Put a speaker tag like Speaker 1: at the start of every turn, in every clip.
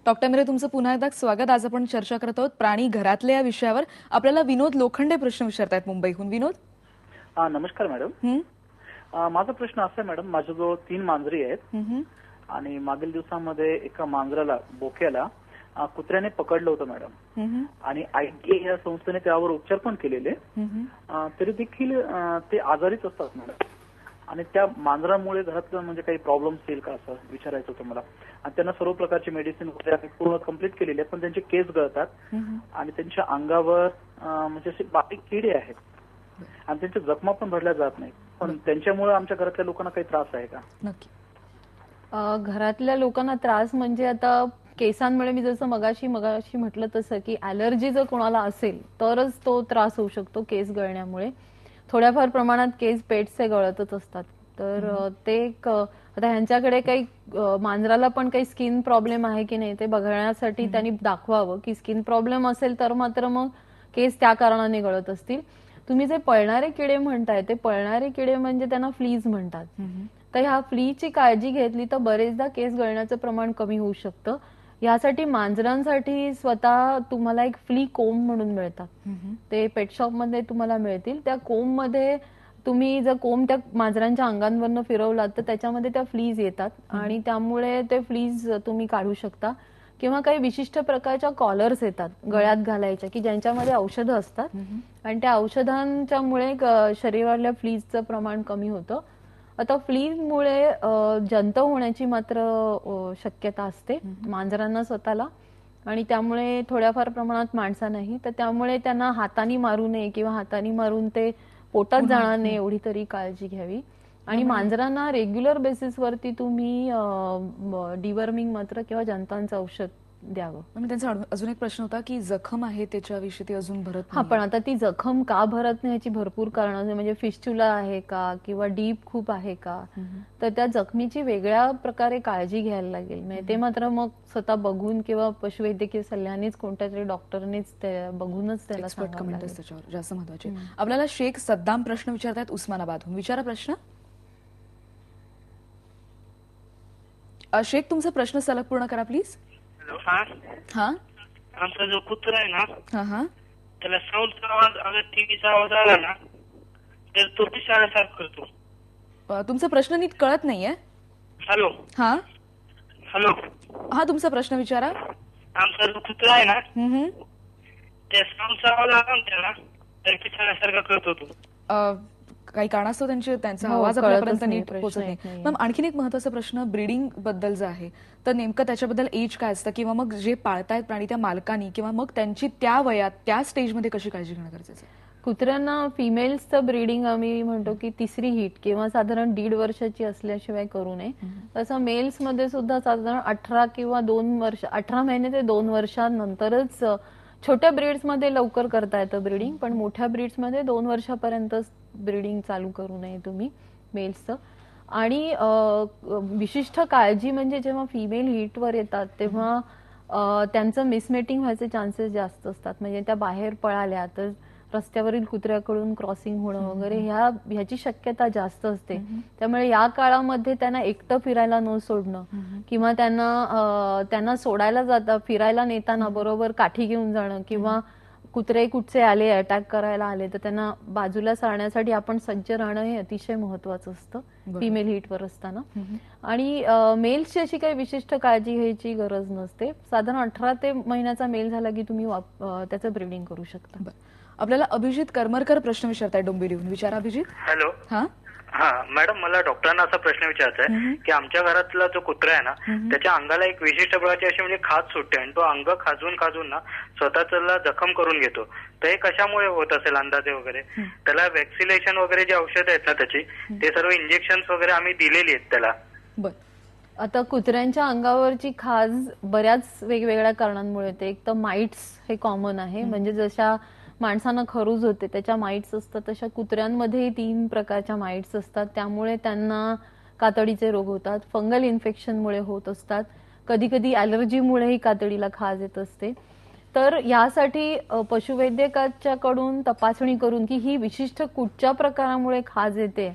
Speaker 1: Doctor मेरे तुमचं पुन्हा एकदा स्वागत. आज आपण चर्चा करत आहोत प्राणी घरातले या विषयावर. आपल्याला विनोद लोखंडे प्रश्न विचारतायत मुंबईहून. विनोद,
Speaker 2: नमस्कार मॅडम. माझा प्रश्न असा आहे मॅडम, माझ्याजवळ 3 मांजरी आहेत आणि मागील दिवसामध्ये एका मांजराला बोक्याला कुत्र्याने पकडलं होतं मॅडम. आणि ITA या संस्थेने त्यावर उपचार पण केलेले, तरी देखील ते आजारीच असतात मॅडम. आणि त्या मांजरामुळे घरातलं म्हणजे काही प्रॉब्लेम्स येईल का असं विचारायचं होतं मला. आणि त्यांना सर्व प्रकारची मेडिसिन वगैरे पूर्ण कम्प्लीट केलेली आहे, पण त्यांचे केस गळतात आणि त्यांच्या अंगावर म्हणजे असे बारीक किडे आहेत आणि त्यांच्या जखमा पण भरल्या जात नाही. पण त्यांच्यामुळे आमच्या घरातल्या लोकांना काही त्रास आहे का?
Speaker 1: नक्की.
Speaker 3: घरातल्या लोकांना त्रास म्हणजे आता केसांमुळे मी जसं मगाशी म्हटलं तसं की ॲलर्जी जर कोणाला असेल तरच तो त्रास होऊ शकतो केस गळण्यामुळे. थोड्याफार प्रमाणात केस पेटचे गळतच असतात. तर ते आता ह्यांच्याकडे काही मांजराला पण काही स्किन प्रॉब्लेम आहे की नाही ते बघण्यासाठी त्यांनी दाखवावं की स्किन प्रॉब्लेम असेल तर मात्र मग केस त्या कारणाने गळत असतील. तुम्ही जे पळणारे किडे म्हणताय ते पळणारे किडे म्हणजे त्यांना फ्लीज म्हणतात. तर ह्या फ्लीची काळजी घेतली तर बरेचदा केस गळण्याचं प्रमाण कमी होऊ शकतं. यासाठी मांजरांसाठी स्वतः तुम्हाला एक फ्ली कोंब म्हणून मिळतात, ते पेट शॉप मध्ये तुम्हाला मिळतील. त्या कोंब मध्ये तुम्ही जर कोंब त्या मांजरांच्या अंगांवरनं फिरवलात तर त्याच्यामध्ये त्या फ्लीज येतात आणि त्यामुळे ते फ्लीज तुम्ही काढू शकता. किंवा काही विशिष्ट प्रकारच्या कॉलर्स येतात गळ्यात घालायच्या की ज्यांच्यामध्ये औषधं असतात आणि त्या औषधांच्यामुळे शरीरातल्या फ्लीजचं प्रमाण कमी होतं. आता फ्लीजमुळे जंत होण्याची मात्र शक्यता असते मांजरांना स्वतःला, आणि त्यामुळे थोड्याफार प्रमाणात माणसांनाही. तर त्यामुळे त्यांना हाताने मारू नये किंवा हाताने मारून ते पोटात जाणार नाही एवढी तरी काळजी घ्यावी. आणि मांजरांना रेग्युलर बेसिसवरती तुम्ही डिवर्मिंग मात्र किंवा जंतांचं औषध द्यावं.
Speaker 1: म्हणजे त्यांचा अजून एक प्रश्न होता की जखम आहे त्याच्याविषयी ती अजून भरत
Speaker 3: हा, पण आता ती जखम का भरत नाही याची भरपूर कारण, म्हणजे फिस्च्युला आहे का किंवा डीप खूप आहे का, तर त्या जखमीची वेगळ्या प्रकारे काळजी घ्यायला लागेल. म्हणजे ते मात्र मग स्वतः बघून किंवा पशुवैद्यकीय सल्ल्यानेच कोणत्या तरी डॉक्टरनेच बघूनच त्याला
Speaker 1: एक्सपर्ट कमेंट त्याच्यावर जास्त महत्वाचे. आपल्याला शेख सद्दाम प्रश्न विचारतायत उस्मानाबादहून. विचारा प्रश्न. शेख, तुमचा प्रश्न सलग पूर्ण करा प्लीज.
Speaker 4: हा, आमचा जो कुत्रा आहे ना, त्याला साऊंडचा आवाज, अगर टीव्हीचा आवाज आला ना तर तो पिसाळ्यासारखं करतो.
Speaker 1: तुमचा प्रश्न नीट कळत नाहीये.
Speaker 4: हॅलो.
Speaker 1: हा
Speaker 4: हॅलो.
Speaker 1: हा, तुमचा प्रश्न विचारा.
Speaker 4: आमचा जो कुत्रा आहे ना, त्या साऊंडचा आवाज आला ना त्याला तर पिसाळ्यासारखा करतो तो.
Speaker 1: काही कारणास्तव त्यांचा आवाज आपल्यापर्यंत नीट पोहोचत नाही. मग आणखीन एक महत्वाचा प्रश्न ब्रीडिंग बद्दल जो आहे, तर नेमकं त्याच्याबद्दल एज काय असतं, किंवा मग जे पाळतायत प्राणी त्या मालकांनी किंवा मग त्यांची त्या वयात त्या स्टेजमध्ये कशी काळजी घेणं गरजेचं आहे?
Speaker 3: कुत्र्यांना फिमेल्सचं ब्रीडिंग आम्ही म्हणतो की तिसरी हीट किंवा साधारण 1.5 वर्षाची असल्याशिवाय करू नये. तसं मेल्स मध्ये सुद्धा साधारण 18 किंवा 2 वर्ष, 18 महिने ते 2 वर्षांनंतरच छोट्या ब्रीड्स मध्ये लवकर करता येतं ब्रीडिंग, पण मोठ्या ब्रीड्स मध्ये 2 वर्षापर्यंत ब्रीडिंग चालू करू नये तुम्ही मेल्सचं. आणि विशिष्ट काळजी म्हणजे जेव्हा फिमेल हीटवर येतात तेव्हा त्यांचं मिसमेटिंग व्हायचे चान्सेस जास्त असतात. म्हणजे त्या बाहेर पळाल्या तर रस्त्यावरील कुत्र्याकडून क्रॉसिंग होणं वगैरे ह्याची शक्यता जास्त असते. त्यामुळे या काळामध्ये त्यांना एकटं फिरायला न सोडणं किंवा त्यांना सोडायला फिरायला नेताना बरोबर काठी घेऊन जाणं, किंवा कुत्रे कुठचे आले अटॅक करायला आले तर त्यांना बाजूला सारण्यासाठी आपण सज्ज राहणं हे अतिशय महत्वाचं असतं फिमेल हीटवर असताना. आणि मेल्सची अशी काही विशिष्ट काळजी घ्यायची गरज नसते. साधारण 18 ते महिन्याचा मेल झाला की तुम्ही त्याचं ब्रीडिंग करू शकता.
Speaker 1: आपल्याला अभिजित करमरकर प्रश्न विचारताय डोंबिवलीहून. विचारा अभिजित.
Speaker 4: हॅलो. हा मॅडम, मला डॉक्टरांना असा प्रश्न विचारायचा आहे की आमच्या घरातला जो कुत्रा आहे ना, त्याच्या अंगाला एक विशिष्ट प्रकारची अशी म्हणजे खाज सुटते आणि तो अंग खाजून ना स्वतःला जखम करून घेतो. तर हे कशामुळे होत असेल अंदाजे वगैरे? त्याला वॅक्सिनेशन वगैरे जे औषध आहेत ना त्याची, ते सर्व इंजेक्शन वगैरे आम्ही दिलेली आहेत त्याला.
Speaker 3: आता कुत्र्यांच्या अंगावरची खाज बऱ्याच वेगवेगळ्या कारणांमुळे येते. एक तर माइट्स हे कॉमन आहे, म्हणजे जशा माणसांना खरूज होते त्याच्या माइट्स असतात तशा कुत्र्यांमध्येही 3 प्रकारच्या माइट्स असतात. त्यामुळे त्यांना कातडीचे रोग होतात. फंगल इन्फेक्शनमुळे होत असतात. कधी कधी ॲलर्जीमुळेही कातडीला खाज येत असते. तर यासाठी पशुवैद्यकाच्याकडून तपासणी करून की ही विशिष्ट कुठच्या प्रकारामुळे खाज येते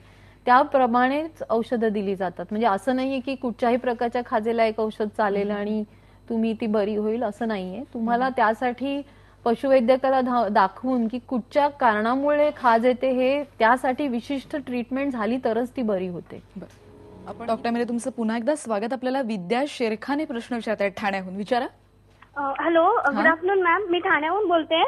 Speaker 3: त्याप्रमाणेच औषधं दिली जातात. म्हणजे असं नाहीये की कुठच्याही प्रकारच्या खाजेला एक औषध चालेल आणि तुम्ही ती बरी होईल असं नाहीये. तुम्हाला त्यासाठी पशुवैद्यकाला दाखवून की कुठच्या कारणामुळे खाज येते हे त्यासाठी विशिष्ट ट्रीटमेंट झाली तरच ती बरी होते.
Speaker 1: आपण डॉक्टरमध्ये तुमचं पुन्हा एकदा स्वागत. आपल्याला विद्या शेरखाने प्रश्न विचारत आहेत ठाण्याहून. विचारा.
Speaker 5: Hello, good afternoon ma'am. मी ठाण्याहून बोलते.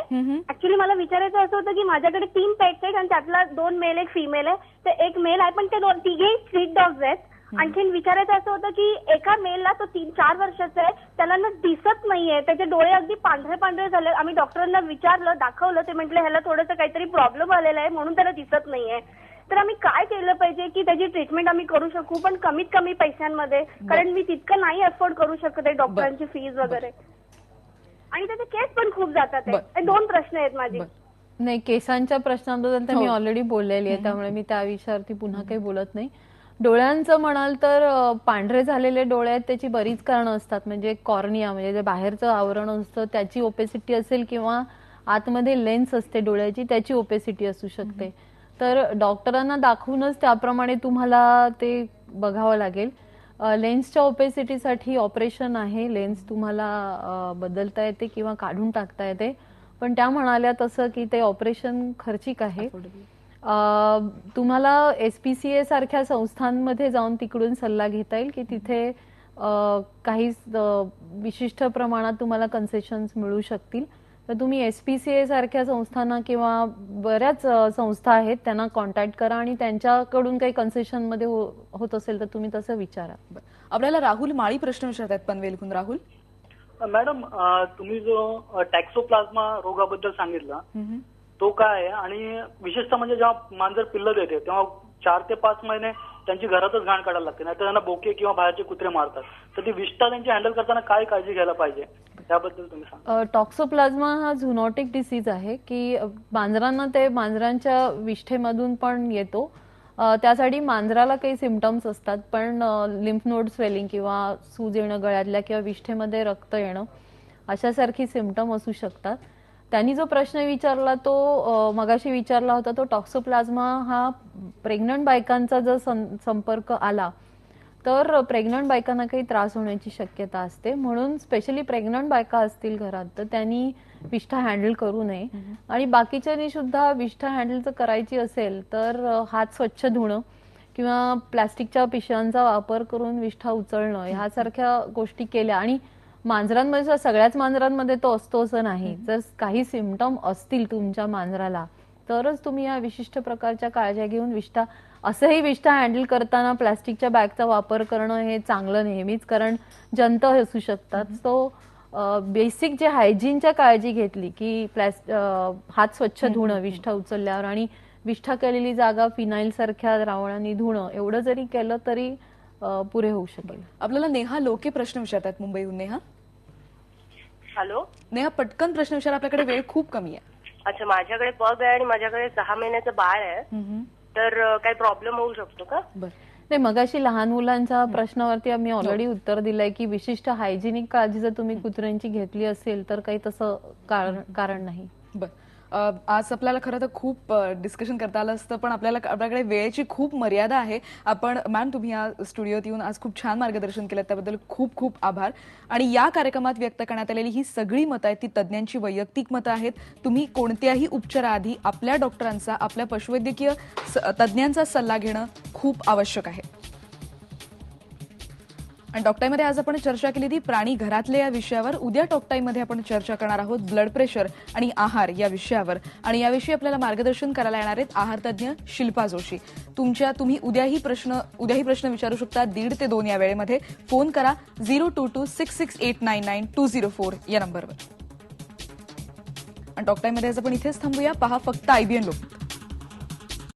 Speaker 5: ऍक्च्युली मला विचारायचं असं होतं की माझ्याकडे 3 पेट्स आहेत आणि त्यातला 2 मेल 1 फिमेल आहे. ते एक मेल आहे पण ते तिघेही स्ट्रीट डॉग्स आहेत. आणखीन विचारायचं असं होतं की एका मेलला तो 3-4 वर्षाचा आहे, त्याला ना दिसत नाहीये, त्याचे डोळे अगदी पांढरे पांढरे झाले. आम्ही डॉक्टरांना विचारलं, दाखवलं, ते म्हटले ह्याला थोडंसं काहीतरी प्रॉब्लेम आलेला आहे म्हणून त्याला दिसत नाहीये. तर आम्ही काय केलं पाहिजे की त्याची ट्रीटमेंट आम्ही करू शकू पण कमीत कमी पैशांमध्ये, कारण मी तितकं नाही अफोर्ड करू शकत आहे डॉक्टरांची फीज वगैरे, आणि त्याचे केस पण खूप जातात. 2 प्रश्न आहेत माझे.
Speaker 3: नाही, केसांच्या प्रश्नाबद्दल तर मी ऑलरेडी बोललेली आहे, त्यामुळे मी त्या विषयावरती पुन्हा काही बोलत नाही. डोळ्यांचं म्हणाल तर पांढरे झालेले डोळे आहेत त्याची बरीच कारणं असतात. म्हणजे कॉर्निया म्हणजे जे बाहेरचं आवरण असतं त्याची ओपेसिटी असेल किंवा आतमध्ये लेन्स असते डोळ्याची त्याची ओपेसिटी असू शकते. तर डॉक्टरांना दाखवूनच त्याप्रमाणे तुम्हाला ते बघावं लागेल. लेन्सच्या ओपेसिटीसाठी ऑपरेशन आहे. लेन्स तुम्हाला बदलता येते किंवा काढून टाकता येते, पण त्या म्हणाल्या तसं की ते ऑपरेशन खर्चिक आहे. तुम्हाला SPCA सारख्या संस्थांमध्ये जाऊन तिकडून सल्ला घेता येईल की तिथे काही विशिष्ट प्रमाणात तुम्हाला कन्सेशन्स मिळू शकतील. तर तुम्ही SPCA सारख्या संस्थांना किंवा बऱ्याच संस्था आहेत त्यांना कॉन्टॅक्ट करा आणि त्यांच्याकडून काही कन्सेशन मध्ये होत असेल तर तुम्ही तसं विचारा.
Speaker 1: आपल्याला राहुल माळी प्रश्न विचारतात पनवेलहून. राहुल.
Speaker 6: मॅडम, तुम्ही जो टॅक्सोप्लाझ्मा रोगाबद्दल सांगितला तो काय आहे, आणि विशेषतः म्हणजे जेव्हा मांजर पिल्लं देते तेव्हा 4 ते 5 महिने त्यांची घरातच घाण काढायला लागते, नाहीतर त्यांना बोके किंवा बाहेरचे कुत्रे मारतात. तर ती विष्ठा त्यांची हँडल करताना काय काळजी घ्यायला पाहिजे त्याबद्दल तुम्ही सांगा.
Speaker 3: टॉक्सोप्लाझ्मा हा झुनॉटिक डिसीज आहे की मांजरांना ते मांजरांच्या विष्ठेमधून पण येतो. त्यासाठी मांजराला काही सिम्पटम्स असतात, पण लिम्फ नोड स्वेलिंग किंवा सूज येणं गळ्यातल्या किंवा विष्ठेमध्ये रक्त येणं अशासारखी सिम्पटम असू शकतात. त्यांनी जो प्रश्न विचारला तो मगाशी विचारला होता तो टॉक्सोप्लाझ्मा हा प्रेग्नंट बायकांचा जर संपर्क आला तर प्रेग्नंट बायकांना काही त्रास होण्याची शक्यता असते. म्हणून स्पेशली प्रेग्नंट बायका असतील घरात तर त्यांनी विष्ठा हँडल करू नये. आणि बाकीच्यांनी सुद्धा विष्ठा हँडल जर करायची असेल तर हात स्वच्छ धुणं किंवा प्लास्टिकच्या पिशव्यांचा वापर करून विष्ठा उचलणं ह्यासारख्या गोष्टी केल्या. आणि मांजरांमध्ये सगळ्याच मांजरांमध्ये तो असतो असं नाही. जर काही सिम्पटम असतील तुमच्या मांजराला तरच तुम्ही या विशिष्ट प्रकारच्या काळज्या घेऊन विष्ठा, असंही विष्ठा हँडल करताना प्लास्टिकच्या बॅगचा वापर करणं हे चांगलं नेहमीच, कारण जंत असू शकतात. सो बेसिक जे हायजीनच्या काळजी घेतली की हात स्वच्छ धुणं विष्ठा उचलल्यावर आणि विष्ठा केलेली जागा फिनाईल सारख्या द्रावणाने धुणं एवढं जरी केलं तरी पुरे होऊ शकेल.
Speaker 1: आपल्याला नेहा लोके प्रश्न विचारतात मुंबईहून. नेहा.
Speaker 7: हॅलो.
Speaker 1: नेहा, पटकन प्रश्न विचार, आपल्याकडे वेळ खूप कमी आहे.
Speaker 7: अच्छा, माझ्याकडे पग आहे आणि माझ्याकडे 6 महिन्याचं बाळ आहे, तर काही प्रॉब्लेम होऊ शकतो का?
Speaker 3: नाही, मगाशी लहान मुलांच्या प्रश्नावरती आम्ही ऑलरेडी उत्तर दिलंय की विशिष्ट हायजिनिक काळजी जर तुम्ही कुत्र्यांची घेतली असेल तर काही तसं कारण नाही.
Speaker 1: आज आपल्याला खरं तर खूप डिस्कशन करता आलं असतं, पण आपल्याकडे वेळेची खूप मर्यादा आहे. आपण मॅम, तुम्ही या स्टुडिओत येऊन आज खूप छान मार्गदर्शन केलं, त्याबद्दल खूप खूप आभार. आणि या कार्यक्रमात व्यक्त करण्यात आलेली ही सगळी मतं आहेत ती तज्ज्ञांची वैयक्तिक मतं आहेत. तुम्ही कोणत्याही उपचाराआधी आपल्या डॉक्टरांचा, आपल्या पशुवैद्यकीय तज्ज्ञांचा सल्ला घेणं खूप आवश्यक आहे. आणि टॉकटाईमध्ये आज आपण चर्चा केली ती प्राणी घरातले या विषयावर. उद्या टॉकटाईमध्ये आपण चर्चा करणार आहोत ब्लड प्रेशर आणि आहार या विषयावर, आणि याविषयी आपल्याला मार्गदर्शन करायला येणार आहेत आहार तज्ज्ञ शिल्पा जोशी. तुम्ही उद्याही प्रश्न विचारू शकता 1:30 ते 2 या वेळेमध्ये. फोन करा 02266899204 या नंबरवर. आणि टॉकटाईमध्ये आज आपण इथेच थांबूया. पहा फक्त IBN लोक.